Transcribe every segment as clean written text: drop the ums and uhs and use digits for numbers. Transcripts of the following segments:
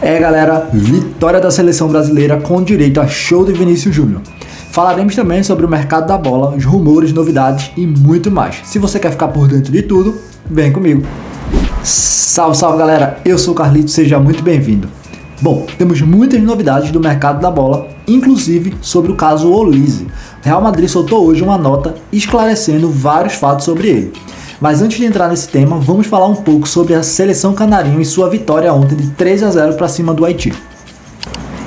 Galera, vitória da seleção brasileira com direito a show de Vinícius Júnior. Falaremos também sobre o mercado da bola, os rumores, novidades e muito mais. Se você quer ficar por dentro de tudo, vem comigo. Salve, salve galera, eu sou o Carlito, seja muito bem-vindo. Bom, temos muitas novidades do mercado da bola, inclusive sobre o caso Olise. O Real Madrid soltou hoje uma nota esclarecendo vários fatos sobre ele. Mas antes de entrar nesse tema, vamos falar um pouco sobre a seleção canarinho e sua vitória ontem de 3-0 para cima do Haiti.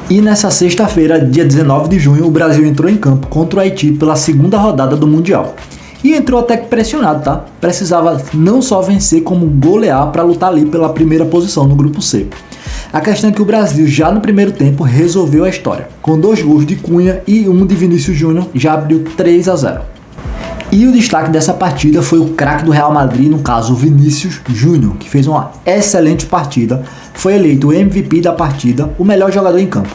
E nessa sexta-feira, dia 19 de junho, o Brasil entrou em campo contra o Haiti pela segunda rodada do Mundial. E entrou até que pressionado, tá? Precisava não só vencer, como golear para lutar ali pela primeira posição no grupo C. A questão é que o Brasil já no primeiro tempo resolveu a história. Com 2 gols de Cunha e 1 de Vinícius Júnior, já abriu 3-0. E o destaque dessa partida foi o craque do Real Madrid, no caso o Vinícius Júnior, que fez uma excelente partida, foi eleito o MVP da partida, o melhor jogador em campo.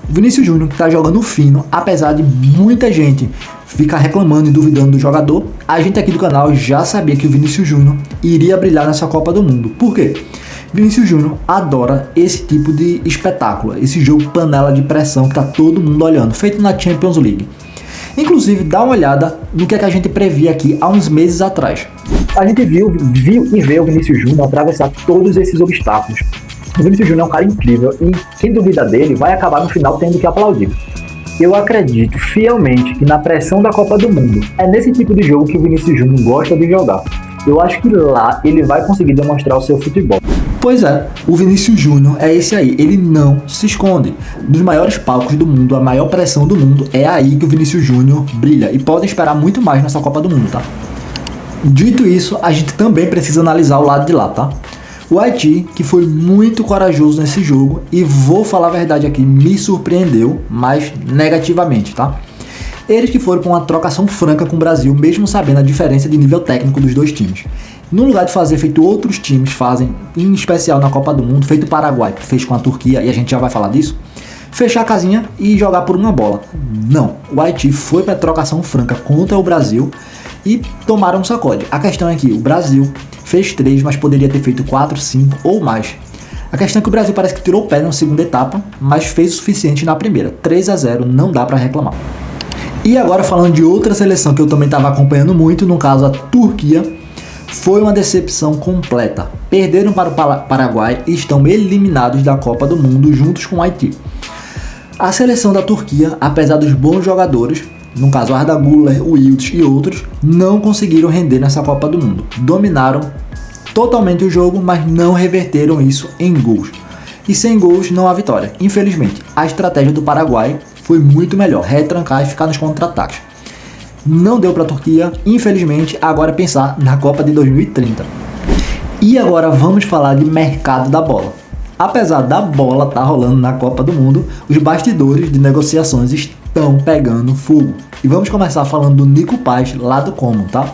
O Vinícius Júnior, que está jogando fino, apesar de muita gente ficar reclamando e duvidando do jogador, a gente aqui do canal já sabia que o Vinícius Júnior iria brilhar nessa Copa do Mundo. Por quê? Vinícius Júnior adora esse tipo de espetáculo, esse jogo panela de pressão que está todo mundo olhando, feito na Champions League. Inclusive, dá uma olhada no que a gente previa aqui há uns meses atrás. A gente viu e vê o Vinícius Júnior atravessar todos esses obstáculos. O Vinícius Júnior é um cara incrível e quem duvida dele vai acabar no final tendo que aplaudir. Eu acredito fielmente que na pressão da Copa do Mundo é nesse tipo de jogo que o Vinícius Júnior gosta de jogar. Eu acho que lá ele vai conseguir demonstrar o seu futebol. Pois é, o Vinícius Júnior é esse aí, ele não se esconde. Dos maiores palcos do mundo, a maior pressão do mundo, é aí que o Vinícius Júnior brilha. E podem esperar muito mais nessa Copa do Mundo, tá? Dito isso, a gente também precisa analisar o lado de lá, tá? O Haiti, que foi muito corajoso nesse jogo, e vou falar a verdade aqui, me surpreendeu, mas negativamente, tá? Eles que foram com uma trocação franca com o Brasil, mesmo sabendo a diferença de nível técnico dos dois times. No lugar de fazer feito outros times fazem, em especial na Copa do Mundo, feito o Paraguai, que fez com a Turquia, e a gente já vai falar disso, fechar a casinha e jogar por uma bola. Não, o Haiti foi para a trocação franca contra o Brasil e tomaram um sacode. A questão é que o Brasil fez 3, mas poderia ter feito 4, 5 ou mais. A questão é que o Brasil parece que tirou o pé na segunda etapa, mas fez o suficiente na primeira. 3-0, não dá para reclamar. E agora falando de outra seleção que eu também estava acompanhando muito, no caso a Turquia, foi uma decepção completa. Perderam para o Paraguai e estão eliminados da Copa do Mundo juntos com o Haiti. A seleção da Turquia, apesar dos bons jogadores, no caso Arda Güler, o Yıldız e outros, não conseguiram render nessa Copa do Mundo. Dominaram totalmente o jogo, mas não reverteram isso em gols. E sem gols não há vitória. Infelizmente, a estratégia do Paraguai foi muito melhor, retrancar e ficar nos contra-ataques. Não deu para a Turquia, infelizmente, agora é pensar na Copa de 2030. E agora vamos falar de mercado da bola. Apesar da bola estar rolando na Copa do Mundo, os bastidores de negociações estão pegando fogo. E vamos começar falando do Nico Paz lá do Como, tá?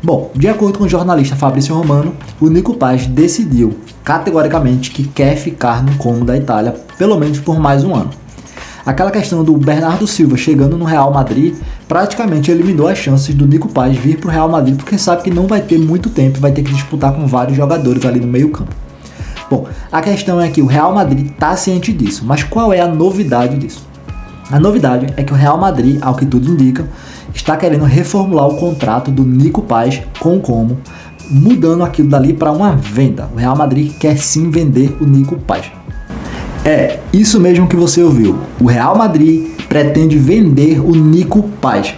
Bom, de acordo com o jornalista Fabrício Romano, o Nico Paz decidiu categoricamente que quer ficar no Como da Itália, pelo menos por mais um ano. Aquela questão do Bernardo Silva chegando no Real Madrid praticamente eliminou as chances do Nico Paz vir para o Real Madrid, porque sabe que não vai ter muito tempo, vai ter que disputar com vários jogadores ali no meio campo. Bom, a questão é que o Real Madrid está ciente disso, mas qual é a novidade disso? A novidade é que o Real Madrid, ao que tudo indica, está querendo reformular o contrato do Nico Paz com o Como, mudando aquilo dali para uma venda. O Real Madrid quer sim vender o Nico Paz. É, isso mesmo que você ouviu. O Real Madrid pretende vender o Nico Paz.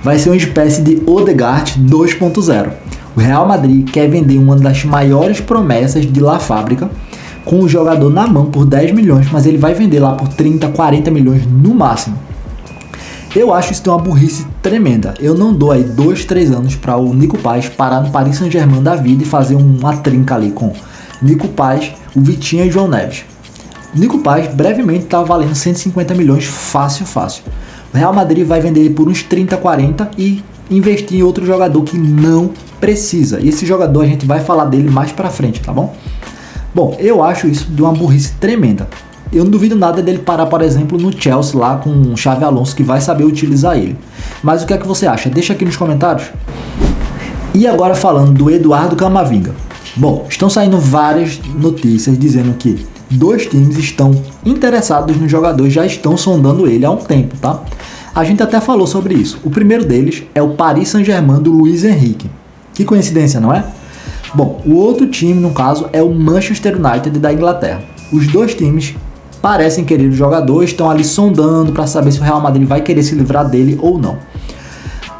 Vai ser uma espécie de Odegaard 2.0. O Real Madrid quer vender uma das maiores promessas de La Fábrica, com o jogador na mão por 10 milhões, mas ele vai vender lá por 30, 40 milhões no máximo. Eu acho isso uma burrice tremenda. Eu não dou aí 2, 3 anos para o Nico Paz parar no Paris Saint-Germain da vida e fazer uma trinca ali com Nico Paz, o Vitinha e o João Neves. Nico Paz brevemente estava valendo 150 milhões fácil. O Real Madrid vai vender ele por uns 30, 40 e investir em outro jogador que não precisa. E esse jogador a gente vai falar dele mais pra frente, tá bom? Bom, eu acho isso de uma burrice tremenda. Eu não duvido nada dele parar, por exemplo, no Chelsea lá com o Xabi Alonso, que vai saber utilizar ele. Mas o que é que você acha? Deixa aqui nos comentários. E agora falando do Eduardo Camavinga. Bom, estão saindo várias notícias dizendo que dois times estão interessados no jogador e já estão sondando ele há um tempo, tá? A gente até falou sobre isso. O primeiro deles é o Paris Saint-Germain do Luiz Henrique. Que coincidência, não é? Bom, o outro time, no caso, é o Manchester United da Inglaterra. Os dois times parecem querer o jogador, estão ali sondando para saber se o Real Madrid vai querer se livrar dele ou não.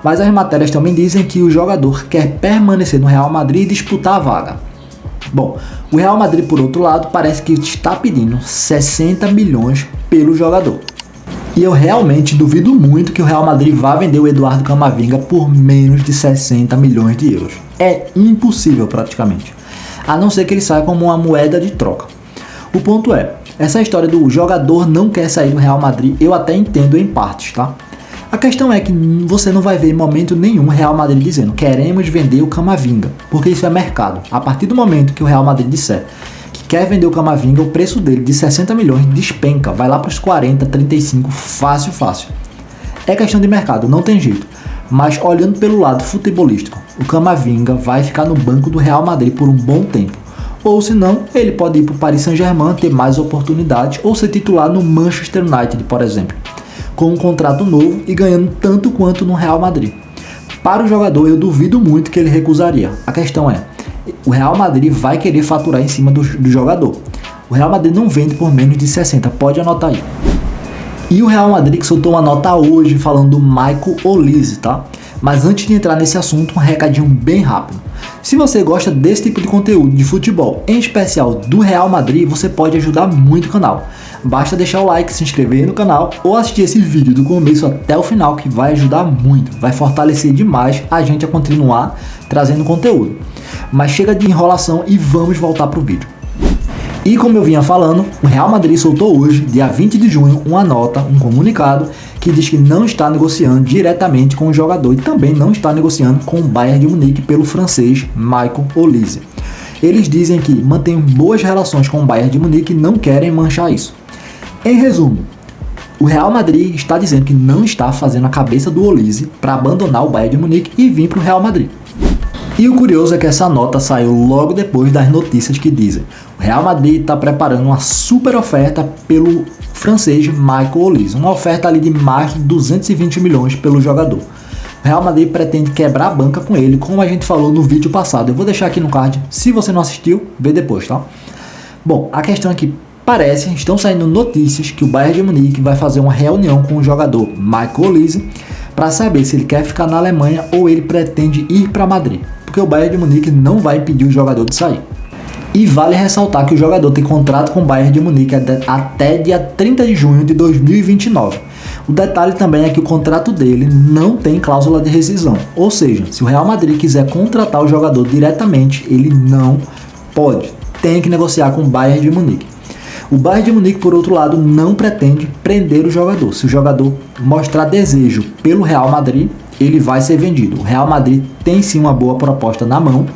Mas as matérias também dizem que o jogador quer permanecer no Real Madrid e disputar a vaga. Bom, o Real Madrid, por outro lado, parece que está pedindo 60 milhões pelo jogador. E eu realmente duvido muito que o Real Madrid vá vender o Eduardo Camavinga por menos de 60 milhões de euros. É impossível praticamente. A não ser que ele saia como uma moeda de troca. O ponto é, essa história do jogador não quer sair do Real Madrid, eu até entendo em partes, tá? A questão é que você não vai ver em momento nenhum o Real Madrid dizendo queremos vender o Camavinga, porque isso é mercado. A partir do momento que o Real Madrid disser que quer vender o Camavinga, o preço dele de 60 milhões despenca, vai lá para os 40, 35, fácil. É questão de mercado, não tem jeito. Mas olhando pelo lado futebolístico, o Camavinga vai ficar no banco do Real Madrid por um bom tempo. Ou se não, ele pode ir para o Paris Saint-Germain, ter mais oportunidades, ou ser titular no Manchester United, por exemplo, com um contrato novo e ganhando tanto quanto no Real Madrid. Para o jogador, eu duvido muito que ele recusaria. A questão é, o Real Madrid vai querer faturar em cima do jogador. O Real Madrid não vende por menos de 60, pode anotar aí. E o Real Madrid que soltou uma nota hoje falando do Michael Olise, tá? Mas antes de entrar nesse assunto, um recadinho bem rápido. Se você gosta desse tipo de conteúdo de futebol, em especial do Real Madrid, você pode ajudar muito o canal. Basta deixar o like, se inscrever no canal ou assistir esse vídeo do começo até o final, que vai ajudar muito, vai fortalecer demais a gente a continuar trazendo conteúdo. Mas chega de enrolação e vamos voltar pro vídeo. E como eu vinha falando, o Real Madrid soltou hoje, dia 20 de junho, uma nota, um comunicado, que diz que não está negociando diretamente com o jogador e também não está negociando com o Bayern de Munique pelo francês Michael Olise. Eles dizem que mantêm boas relações com o Bayern de Munique e não querem manchar isso. Em resumo, o Real Madrid está dizendo que não está fazendo a cabeça do Olise para abandonar o Bayern de Munique e vir para o Real Madrid. E o curioso é que essa nota saiu logo depois das notícias que dizem: o Real Madrid está preparando uma super oferta pelo francês Michael Olise, uma oferta ali de mais de 220 milhões pelo jogador. O Real Madrid pretende quebrar a banca com ele, como a gente falou no vídeo passado. Eu vou deixar aqui no card, se você não assistiu, vê depois, tá? Bom, a questão é que estão saindo notícias que o Bayern de Munique vai fazer uma reunião com o jogador Michael Olise para saber se ele quer ficar na Alemanha ou ele pretende ir para Madrid, porque o Bayern de Munique não vai impedir o jogador de sair. E vale ressaltar que o jogador tem contrato com o Bayern de Munique até dia 30 de junho de 2029. O detalhe também é que o contrato dele não tem cláusula de rescisão, ou seja, se o Real Madrid quiser contratar o jogador diretamente, ele não pode, tem que negociar com o Bayern de Munique. O Bayern de Munique, por outro lado, não pretende prender o jogador. Se o jogador mostrar desejo pelo Real Madrid, ele vai ser vendido. O Real Madrid tem sim uma boa proposta na mão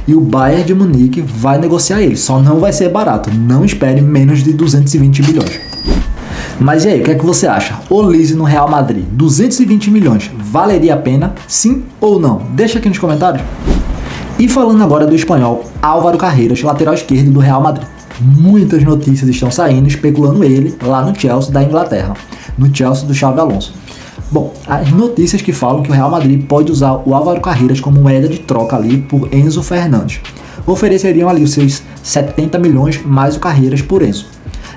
e o Bayern de Munique vai negociar ele. Só não vai ser barato. Não espere menos de 220 milhões. Mas e aí, o que é que você acha? Olise no Real Madrid, 220 milhões, valeria a pena? Sim ou não? Deixa aqui nos comentários. E falando agora do espanhol Álvaro Carreras, lateral esquerdo do Real Madrid. Muitas notícias estão saindo especulando ele lá no Chelsea da Inglaterra, no Chelsea do Xabi Alonso. Bom, as notícias que falam que o Real Madrid pode usar o Álvaro Carreras como moeda de troca ali por Enzo Fernandes. Ofereceriam ali os seus 70 milhões mais o Carreras por Enzo.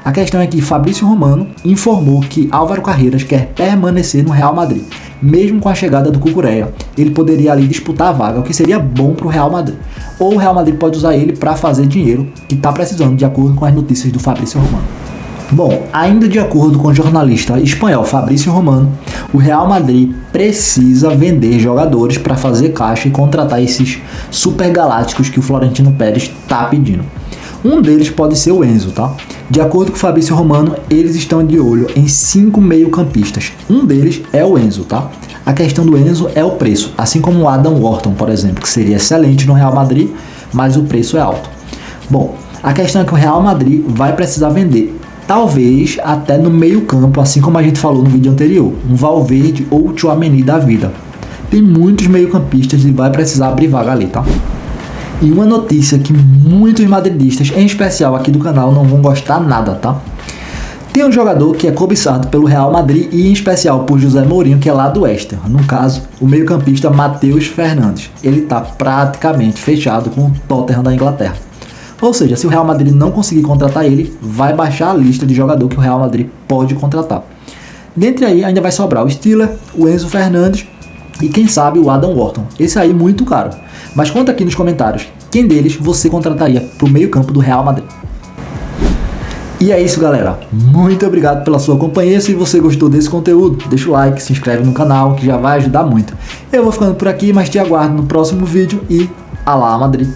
A questão é que Fabrício Romano informou que Álvaro Carreras quer permanecer no Real Madrid. Mesmo com a chegada do Cucurella, ele poderia ali disputar a vaga, o que seria bom para o Real Madrid. Ou o Real Madrid pode usar ele para fazer dinheiro, que está precisando, de acordo com as notícias do Fabrício Romano. Bom, ainda de acordo com o jornalista espanhol Fabrício Romano, o Real Madrid precisa vender jogadores para fazer caixa e contratar esses super galácticos que o Florentino Pérez está pedindo. Um deles pode ser o Enzo, tá? De acordo com o Fabrício Romano, eles estão de olho em 5 meio-campistas. Um deles é o Enzo, tá? A questão do Enzo é o preço, assim como o Adam Wharton, por exemplo, que seria excelente no Real Madrid, mas o preço é alto. Bom, a questão é que o Real Madrid vai precisar vender, talvez até no meio-campo, assim como a gente falou no vídeo anterior, um Valverde ou o Tchouaméni da vida. Tem muitos meio-campistas e vai precisar abrir vaga ali, tá? E uma notícia que muitos madridistas, em especial aqui do canal, não vão gostar nada, tá? Tem um jogador que é cobiçado pelo Real Madrid e em especial por José Mourinho, que é lá do West Ham. No caso, o meio-campista Matheus Fernandes. Ele está praticamente fechado com o Tottenham da Inglaterra. Ou seja, se o Real Madrid não conseguir contratar ele, vai baixar a lista de jogador que o Real Madrid pode contratar. Dentre aí ainda vai sobrar o Stiller, o Enzo Fernandes e quem sabe o Adam Wharton. Esse aí muito caro. Mas conta aqui nos comentários quem deles você contrataria para o meio-campo do Real Madrid. E é isso, galera. Muito obrigado pela sua companhia. Se você gostou desse conteúdo, deixa o like, se inscreve no canal, que já vai ajudar muito. Eu vou ficando por aqui, mas te aguardo no próximo vídeo e Alá Madrid.